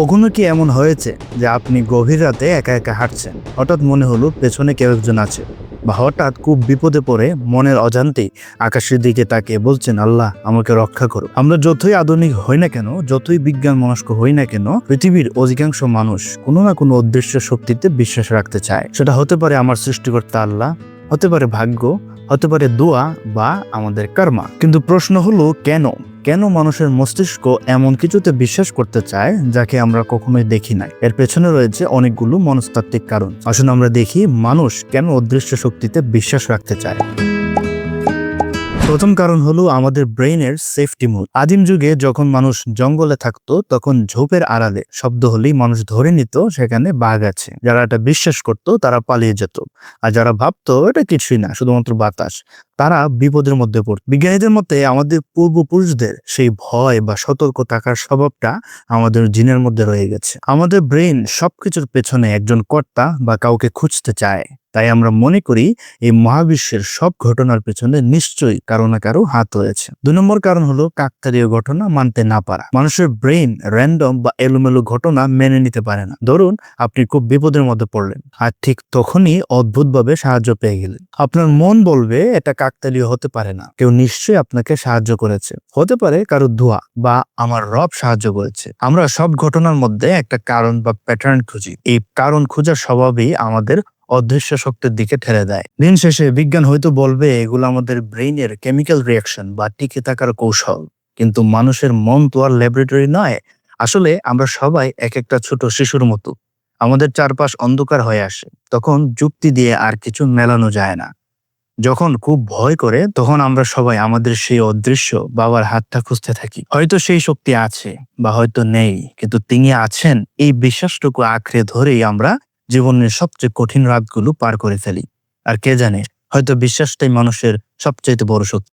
কখনো কি এমন হয়েছে যে আপনি গভীর রাতে একা একা হাঁটছেন, হঠাৎ মনে হলো পেছনে কেউ একজন আছে, বা হঠাৎ খুব বিপদে পড়ে মনের অজান্তেই আকাশের দিকে তাকিয়ে বলছেন, আল্লাহ আমাকে রক্ষা করো। আমরা যতই আধুনিক হই না কেন, যতই বিজ্ঞান মনস্ক হই না কেন, পৃথিবীর অধিকাংশ মানুষ কোনো না কোনো অদৃশ্য শক্তিতে বিশ্বাস রাখতে চায়। সেটা হতে পারে আমার সৃষ্টিকর্তা আল্লাহ, হতে পারে ভাগ্য, হতে পারে দোয়া, বা আমাদের কর্মা। কিন্তু প্রশ্ন হলো কেন মানুষের মস্তিষ্ক এমন কিছুতে বিশ্বাস করতে চায় যাকে আমরা কখনোই দেখি নাই? এর পেছনে রয়েছে অনেকগুলো মনস্তাত্ত্বিক কারণ। আসুন আমরা দেখি মানুষ কেন অদৃশ্য শক্তিতে বিশ্বাস রাখতে চায়। প্রথম কারণ হলো আমাদের ব্রেইনের সেফটি মোড। আদিম যুগে যখন মানুষ জঙ্গলে থাকতো, তখন ঝোপের আড়ালে শব্দ হলেই মানুষ ধরে নিত সেখানে বাঘ আছে। যারা এটা বিশ্বাস করত তারা পালিয়ে যেত, আর যারা ভাবতো এটা কিছুই না, শুধুমাত্র বাতাস, তারা বিপদের মধ্যে পড়ত। বিজ্ঞানীদের মতে আমাদের পূর্বপুরুষদের সেই ভয় বা সতর্ক থাকার স্বভাবটা আমাদের জিনের মধ্যে রয়ে গেছে। আমাদের ব্রেইন সবকিছুর পেছনে একজন কর্তা বা কাউকে খুঁজতে চায়। তাই আমরা মনে করি এই মহাবিশ্বের সব ঘটনার পেছনে নিশ্চয়ই কারো না কারো হাত রয়েছে। 2 নম্বর কারণ হলো কাকতালীয় ঘটনা মানতে না পারা। মানুষের ব্রেইন র্যান্ডম বা এলোমেলো ঘটনা মেনে নিতে পারে না। ধরুন আপনি খুব বিপদের মধ্যে পড়লেন, আর ঠিক তখনই অদ্ভুতভাবে সাহায্য পেয়ে গেলেন। আপনার মন বলবে এটা কাকতালীয় হতে পারে না, কেউ নিশ্চয়ই আপনাকে সাহায্য করেছে, হতে পারে কারো দোয়া বা আমার রব সাহায্য করেছে। আমরা সব ঘটনার মধ্যে একটা কারণ বা প্যাটার্ন খুঁজি। এই কারণ খোঁজার স্বভাবই আমাদের অদৃশ্য শক্তির দিকে ঠেলে দেয়। দিন শেষে বিজ্ঞান হয়তো বলবে এগুলো আমাদের ব্রেইনের কেমিক্যাল রিয়াকশন বা টিকে থাকার কৌশল, কিন্তু মানুষের মন তো আর ল্যাবরেটরি নয়। আসলে আমরা সবাই এক একটা ছোট শিশুর মতো। আমাদের চারপাশ অন্ধকার হয়ে আসে, তখন যুক্তি দিয়ে আর কিছু মেলানো যায় না। যখন খুব ভয় করে, তখন আমরা সবাই আমাদের সেই অদৃশ্য বাবার হাতটা খুঁজতে থাকি। হয়তো সেই শক্তি আছে বা হয়তো নেই, কিন্তু তিনি আছেন এই বিশ্বাসটুকু আঁকড়ে ধরেই আমরা জীবনের সবচেয়ে কঠিন রাতগুলো পার করে ফেলি। আর কে জানে, হয়তো বিশ্বাসটাই মানুষের সবচেয়ে বড় শক্তি।